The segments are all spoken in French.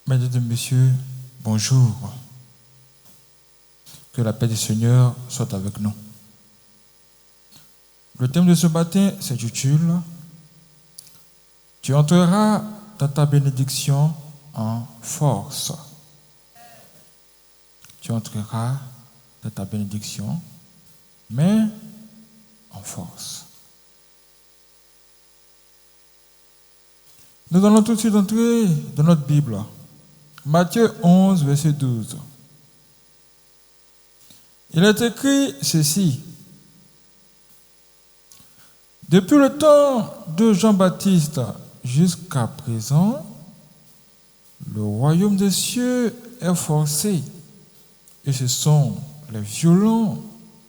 Mesdames et messieurs, bonjour. Que la paix du Seigneur soit avec nous. Le thème de ce matin s'intitule « Tu entreras dans ta bénédiction en force ». Tu entreras dans ta bénédiction, mais en force. Nous allons tout de suite entrer dans notre Bible. Matthieu 11, verset 12. Il est écrit ceci. Depuis le temps de Jean-Baptiste jusqu'à présent, le royaume des cieux est forcé et ce sont les violents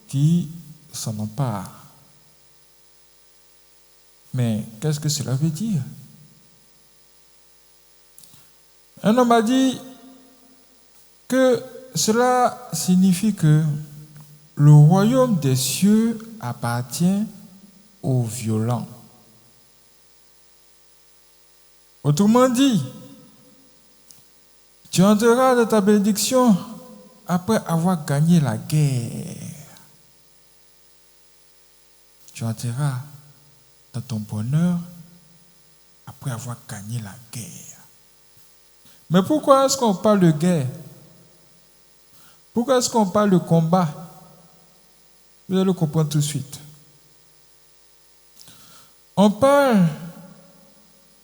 qui s'en emparent. Mais qu'est-ce que cela veut dire? Un homme a dit que cela signifie que le royaume des cieux appartient aux violents. Autrement dit, tu entreras dans ta bénédiction après avoir gagné la guerre. Tu entreras dans ton bonheur après avoir gagné la guerre. Mais pourquoi est-ce qu'on parle de guerre? Pourquoi est-ce qu'on parle de combat? Vous allez le comprendre tout de suite. On parle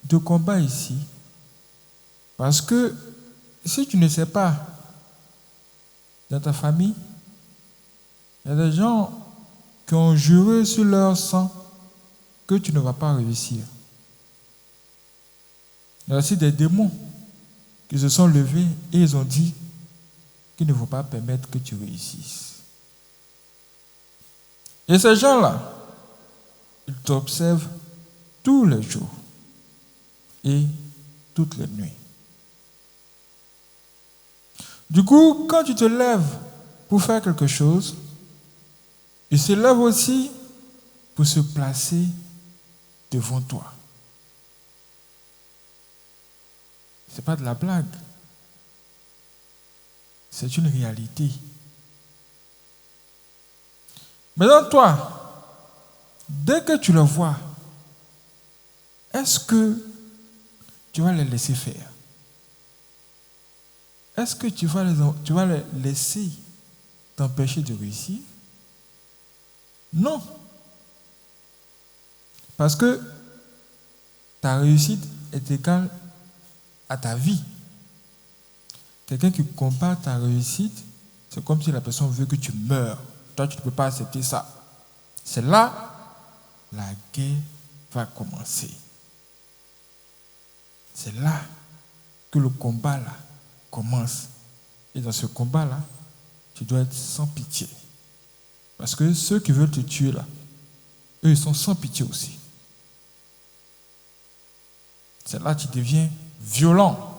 de combat ici parce que si tu ne sais pas, dans ta famille, il y a des gens qui ont juré sur leur sang que tu ne vas pas réussir. Il y a aussi des démons qui se sont levés et ils ont dit qu'il ne faut pas permettre que tu réussisses. Et ces gens-là, ils t'observent tous les jours et toutes les nuits. Du coup, quand tu te lèves pour faire quelque chose, ils se lèvent aussi pour se placer devant toi. Ce n'est pas de la blague. C'est une réalité. Maintenant, toi, dès que tu le vois, est-ce que tu vas les laisser faire? Est-ce que tu vas les laisser t'empêcher de réussir? Non. Parce que ta réussite est égale à ta vie. Quelqu'un qui combat ta réussite, c'est comme si la personne veut que tu meurs. Toi, tu ne peux pas accepter ça. C'est là la guerre va commencer. C'est là que le combat là commence. Et dans ce combat là, tu dois être sans pitié. Parce que ceux qui veulent te tuer là, eux ils sont sans pitié aussi. C'est là que tu deviens violent.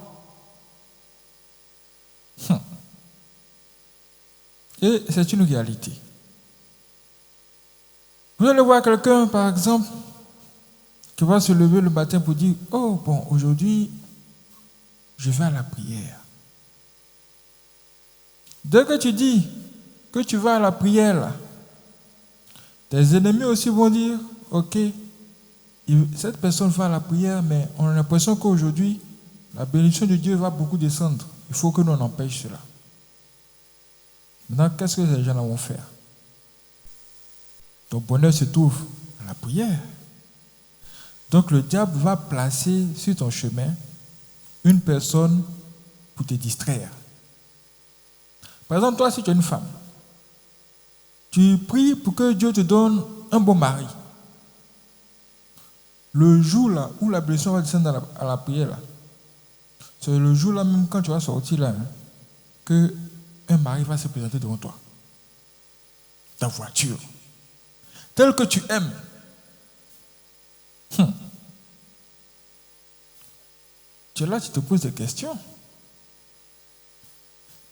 Et c'est une réalité. Vous allez voir quelqu'un, par exemple, qui va se lever le matin pour dire « Oh, bon, aujourd'hui, je vais à la prière. » Dès que tu dis que tu vas à la prière, là, tes ennemis aussi vont dire « Ok, cette personne va à la prière, mais on a l'impression qu'aujourd'hui, la bénédiction de Dieu va beaucoup descendre. Il faut que nous en empêche cela. » Maintenant, qu'est-ce que ces gens-là vont faire? Ton bonheur se trouve à la prière. Donc le diable va placer sur ton chemin une personne pour te distraire. Par exemple, toi, si tu es une femme, tu pries pour que Dieu te donne un bon mari. Le jour là où la blessure va descendre à la prière, là, c'est le jour là même quand tu vas sortir là, que un mari va se présenter devant toi. Ta voiture. Tel que tu aimes. Tu es là, tu te poses des questions.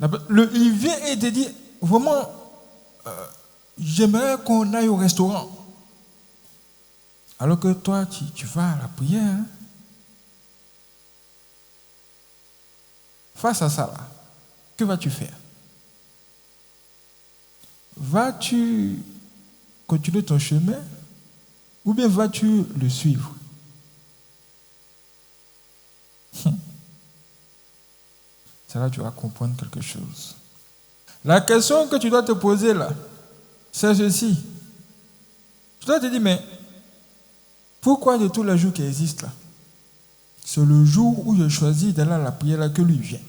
Il vient et te dit, vraiment, j'aimerais qu'on aille au restaurant. Alors que toi, tu vas à la prière. Hein? face à ça, là, que vas-tu faire? Vas-tu continuer ton chemin ou bien vas-tu le suivre? C'est là que tu vas comprendre quelque chose. La question que tu dois te poser là, c'est ceci. Tu dois te dire, mais pourquoi de tous les jours qui existent là, c'est le jour où je choisis d'aller à la prière là que lui vient?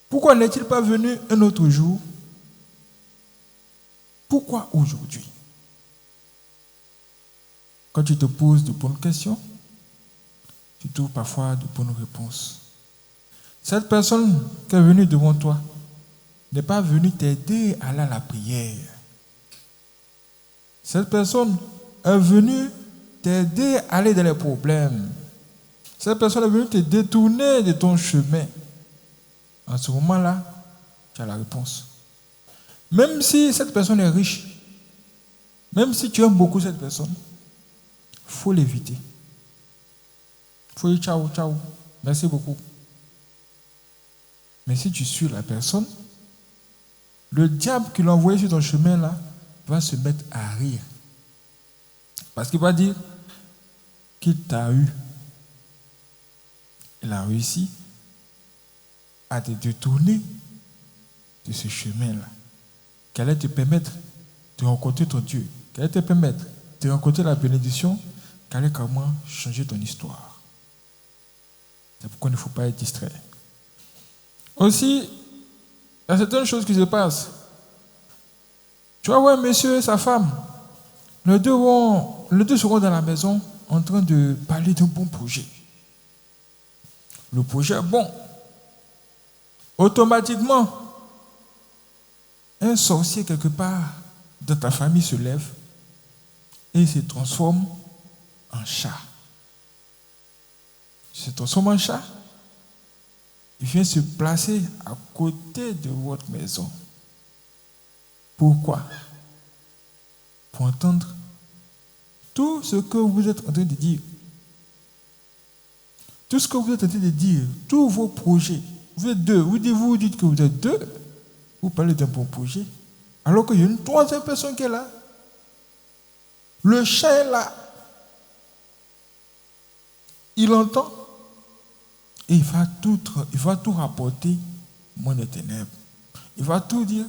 Pourquoi n'est-il pas venu un autre jour? Pourquoi aujourd'hui? Quand tu te poses de bonnes questions, tu trouves parfois de bonnes réponses. Cette personne qui est venue devant toi n'est pas venue t'aider à aller à la prière. Cette personne est venue t'aider à aller dans les problèmes. Cette personne est venue te détourner de ton chemin. En ce moment-là, tu as la réponse. Même si cette personne est riche, même si tu aimes beaucoup cette personne, il faut l'éviter. Il faut dire ciao, ciao, merci beaucoup. Mais si tu suis la personne, le diable qui l'a envoyé sur ton chemin là va se mettre à rire. Parce qu'il va dire qu'il t'a eu. Il a réussi à te détourner de ce chemin-là. Qui allait te permettre de rencontrer ton Dieu. Qui allait te permettre de rencontrer la bénédiction. Qui allait comment changer ton histoire. C'est pourquoi il ne faut pas être distrait. Aussi, il y a certaines choses qui se passent. Tu vas voir un monsieur et sa femme. Les deux seront dans la maison en train de parler d'un bon projet. Le projet est bon. Automatiquement, un sorcier quelque part dans ta famille se lève et se transforme en chat. Il se transforme en chat. Il vient se placer à côté de votre maison. Pourquoi? Pour entendre tout ce que vous êtes en train de dire. Tout ce que vous êtes en train de dire, tous vos projets. Vous êtes deux. Vous dites que vous êtes deux. Vous parlez d'un bon projet. Alors qu'il y a une troisième personne qui est là. Le chat est là. Il entend. Et il va tout rapporter au monde des ténèbres. Il va tout dire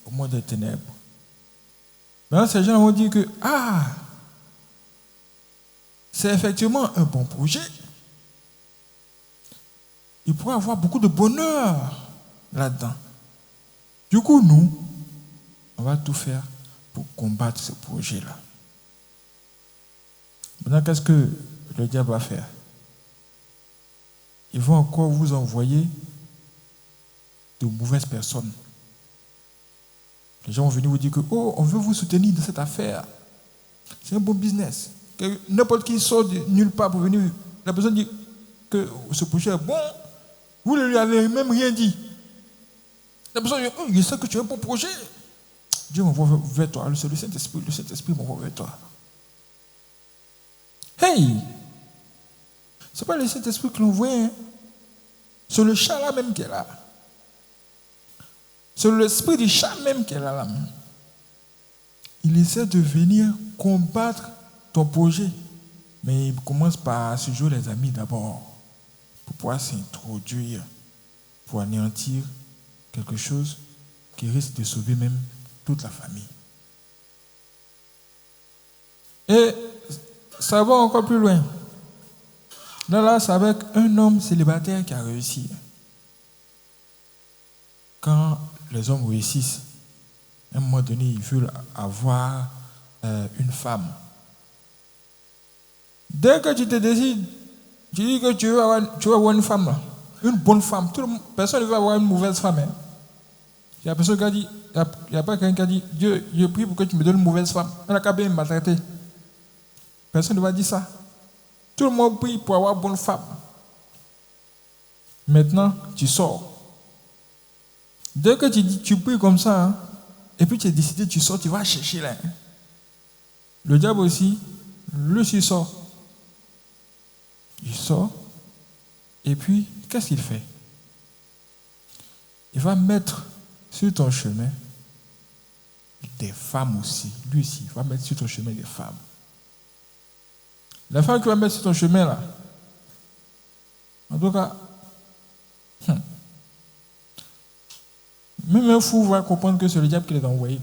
au monde des ténèbres. Maintenant, ces gens vont dire que, c'est effectivement un bon projet. Il pourrait avoir beaucoup de bonheur là-dedans. Du coup, nous, on va tout faire pour combattre ce projet-là. Maintenant, qu'est-ce que le diable va faire? Ils vont encore vous envoyer de mauvaises personnes. Les gens vont venir vous dire que, on veut vous soutenir dans cette affaire. C'est un bon business. Que n'importe qui sort de nulle part pour venir, la personne dit que ce projet est bon, vous ne lui avez même rien dit. La personne dit, je sais que tu as un bon projet. Dieu m'envoie vers toi, c'est le Saint-Esprit m'envoie vers toi. Hey! Ce n'est pas le Saint-Esprit qui l'envoie, hein. C'est le chat là même qui est là. C'est l'esprit du chat même qui est là. Il essaie de venir combattre ton projet. Mais il commence par se jouer les amis d'abord. Pour pouvoir s'introduire. Pour anéantir quelque chose qui risque de sauver même toute la famille. Et ça va encore plus loin. Là, c'est avec un homme célibataire qui a réussi. Quand les hommes réussissent, à un moment donné, ils veulent avoir une femme. Dès que tu te décides, tu dis que tu veux avoir une femme, là, une bonne femme. Personne ne veut avoir une mauvaise femme. Hein. Il y a personne qui a dit, il n'y a pas quelqu'un qui a dit, Dieu, je prie pour que tu me donnes une mauvaise femme. Elle a qu'à bien me maltraiter. Personne ne va dire ça. Tout le monde prie pour avoir une bonne femme. Maintenant, tu sors. Dès que tu pries comme ça, hein, et puis tu es décidé, tu sors, tu vas chercher là. Hein. Le diable aussi, lui aussi sort. Il sort, et puis, qu'est-ce qu'il fait? va mettre sur ton chemin des femmes aussi. Lui aussi, il va mettre sur ton chemin des femmes. La femme qui va mettre sur ton chemin là, en tout cas, même un fou va comprendre que c'est le diable qui les a envoyés.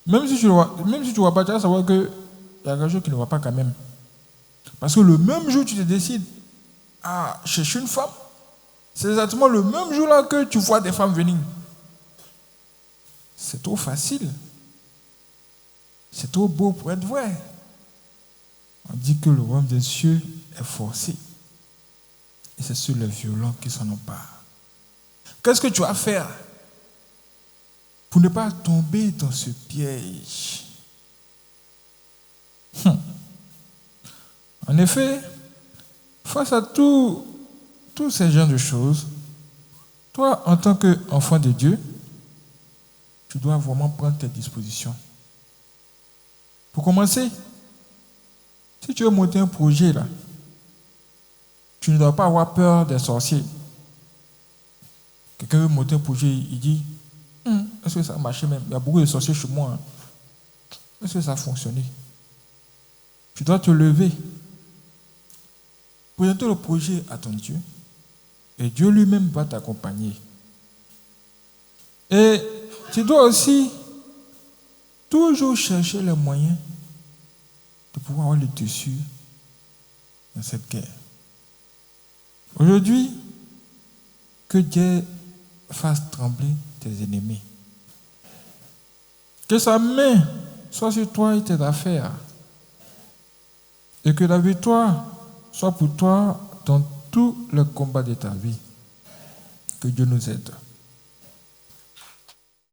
Même si tu ne vois pas, tu vas savoir qu'il y a quelque chose qui ne va pas quand même. Parce que le même jour tu te décides à chercher une femme, c'est exactement le même jour là que tu vois des femmes venir. C'est trop facile. C'est trop beau pour être vrai. On dit que le royaume des cieux est forcé. Et c'est sur les violents qui s'en emparent. Qu'est-ce que tu vas faire pour ne pas tomber dans ce piège? En effet, face à tous ces genres de choses, toi, en tant qu'enfant de Dieu, tu dois vraiment prendre tes dispositions. Pour commencer, si tu veux monter un projet, là, tu ne dois pas avoir peur des sorciers. Quelqu'un veut monter un projet, il dit est-ce que ça a marché même? Il y a beaucoup de sorciers chez moi. Est-ce que ça a fonctionné? Tu dois te lever, présenter le projet à ton Dieu, et Dieu lui-même va t'accompagner. Et tu dois aussi toujours chercher les moyens de pouvoir avoir le dessus dans cette guerre. Aujourd'hui, que Dieu fasse trembler tes ennemis. Que sa main soit sur toi et tes affaires. Et que la victoire soit pour toi dans tous les combats de ta vie. Que Dieu nous aide.